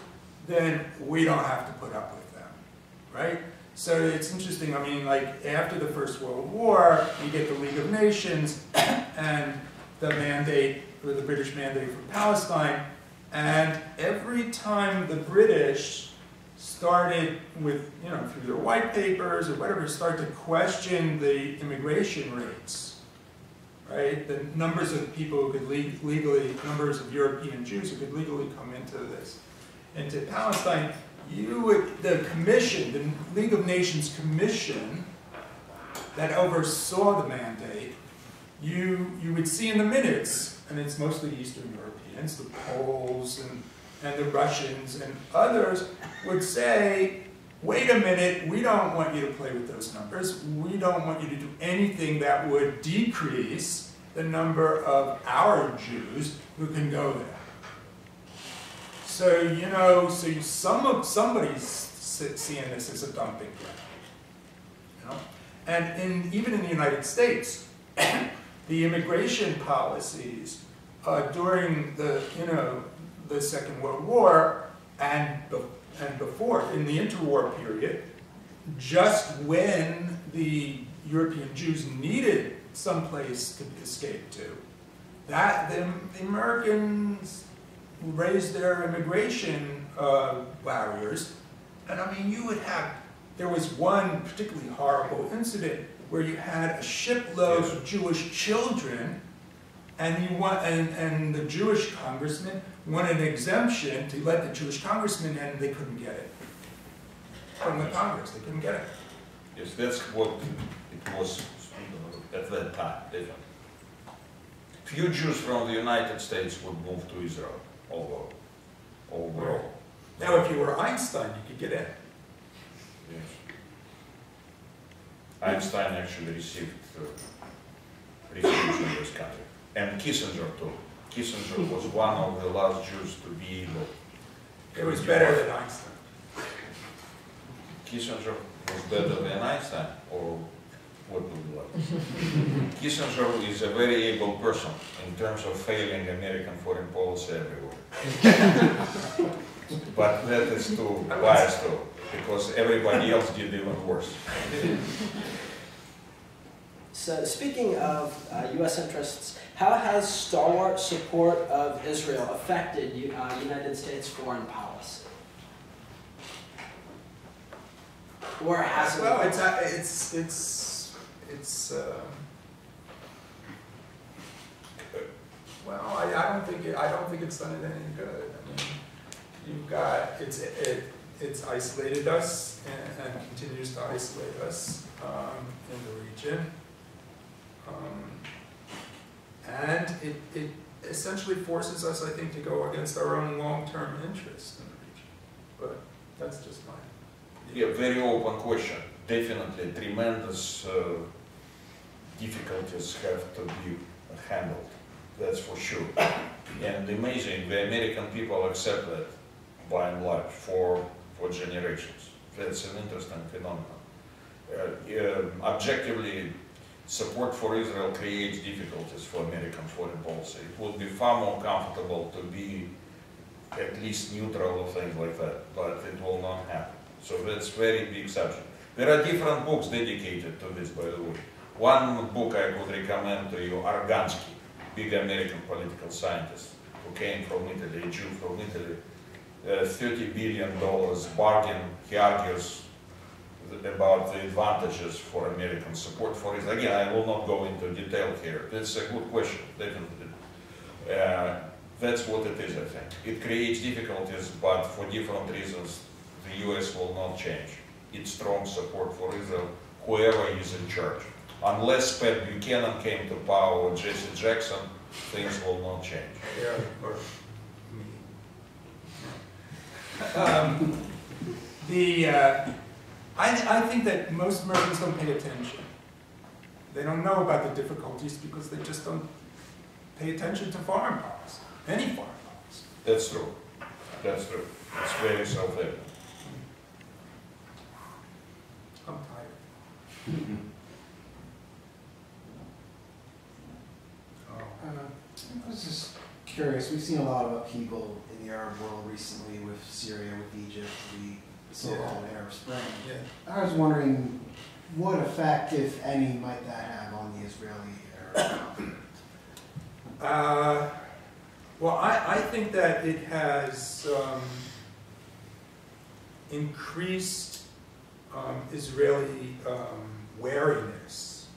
then we don't have to put up with them, right? So it's interesting, I mean, like after the First World War, you get the League of Nations and the mandate, or the British mandate for Palestine, and every time the British started with, you know, through their white papers or whatever, start to question the immigration rates, right? The numbers of people who could legally, numbers of European Jews who could legally come into Palestine, the commission, the League of Nations Commission that oversaw the mandate, you would see in the minutes, and it's mostly Eastern Europeans, the Poles and the Russians and others would say, wait a minute, we don't want you to play with those numbers. We don't want you to do anything that would decrease the number of our Jews who can go there. So, you know, somebody's seeing this as a dumping ground, you know? And even in the United States, the immigration policies during the, you know, the Second World War and before, in the interwar period, just when the European Jews needed some place to escape to, that the Americans raised their immigration barriers. And I mean, you would have, there was one particularly horrible incident where you had a shipload of Jewish children, and the Jewish congressman wanted an exemption to let the Jewish congressman in, and they couldn't get it from the Congress. They couldn't get it. Yes, that's what it was at that time. Few Jews from the United States would move to Israel overall. Now, if you were Einstein, you could get in. Yes. Einstein actually received refuge in this country. And Kissinger too. Kissinger was one of the last Jews to be able. It was better than Einstein. Kissinger was better than Einstein, or what would you like? Kissinger is a very able person in terms of failing American foreign policy everywhere. But that is too biased too, because everybody else did even worse. So speaking of U.S. interests, how has stalwart support of Israel affected United States foreign policy? Or has it? Well, well, I don't think it's done it any good. I mean, you've got it's isolated us and continues to isolate us in the region. And it essentially forces us, I think, to go against our own long-term interests in the region. But that's just mine. Yeah, very open question. Definitely tremendous difficulties have to be handled. That's for sure. And amazing, the American people accept that by and large for generations. That's an interesting phenomenon. Objectively, support for Israel creates difficulties for American foreign policy. It would be far more comfortable to be at least neutral or things like that, but it will not happen. So that's very big subject. There are different books dedicated to this, by the way. One book I would recommend to you, Argansky, big American political scientist who came from Italy, a Jew from Italy, $30 billion bargain. He argues about the advantages for American support for Israel. Again, I will not go into detail here. That's a good question, definitely. That's what it is, I think. It creates difficulties, but for different reasons, the US will not change its strong support for Israel, whoever is in charge. Unless Pat Buchanan came to power or Jesse Jackson, things will not change. Yeah, or I think that most Americans don't pay attention. They don't know about the difficulties because they just don't pay attention to foreign policy, any foreign policy. That's true. That's true. It's very self-evident. I'm tired. I was just curious, we've seen a lot of upheaval in the Arab world recently with Syria, with Egypt, the so-called Arab Spring. Yeah. I was wondering what effect, if any, might that have on the Israeli-Arab conflict? Well, I think that it has increased Israeli wariness,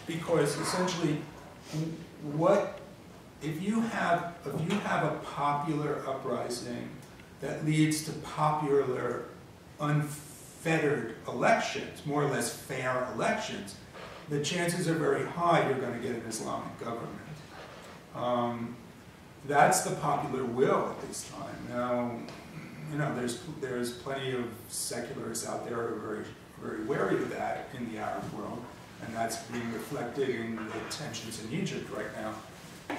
because essentially, if you have a popular uprising that leads to popular, unfettered elections, more or less fair elections, the chances are very high you're going to get an Islamic government. That's the popular will at this time. Now, you know, there's plenty of secularists out there who are very, very wary of that in the Arab world, and that's being reflected in the tensions in Egypt right now.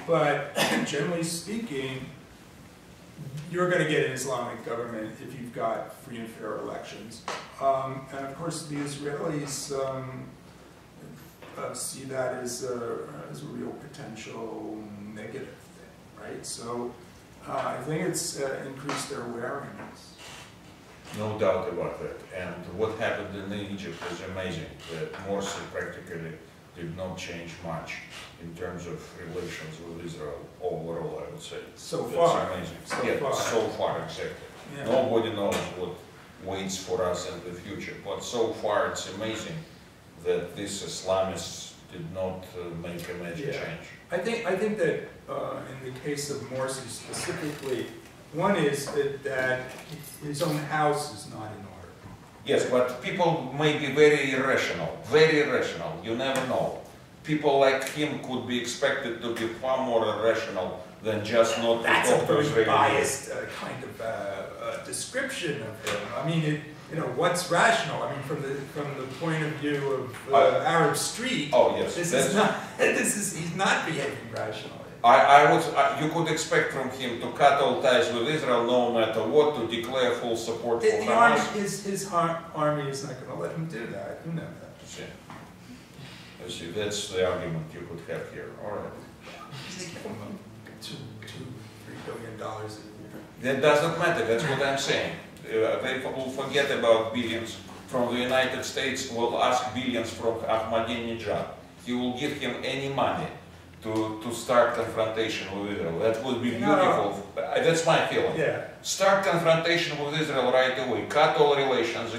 But generally speaking, you're going to get an Islamic government if you've got free and fair elections. And of course, the Israelis see that as a real potential negative thing, right? So I think it's increased their wariness. No doubt about that. And what happened in Egypt is amazing. That Morsi practically did not change much in terms of relations with Israel overall, I would say. So That's far. amazing. So far, exactly. Yeah. Nobody knows what waits for us in the future. But so far, it's amazing that these Islamists did not make a major change. I think that in the case of Morsi specifically, one is that his own house is not in order. Yes, but people may be very irrational, you never know. People like him could be expected to be far more irrational than just not to That's talk a to very Israeli. biased kind of description of him. I mean, you know, what's rational? I mean, from the point of view of Arab Street, Oh yes, he's not behaving rationally. You could expect from him to cut all ties with Israel no matter what, to declare full support for Hamas. His army is not going to let him do that. You know that. You see, that's the argument you could have here. All right. They give him $2-3 billion a year. That doesn't matter. That's what I'm saying. They will forget about billions from the United States. Will ask billions from Ahmadinejad. He will give him any money to start confrontation with Israel. That would be beautiful. That's my feeling. Yeah. Start confrontation with Israel right away. Cut all relations.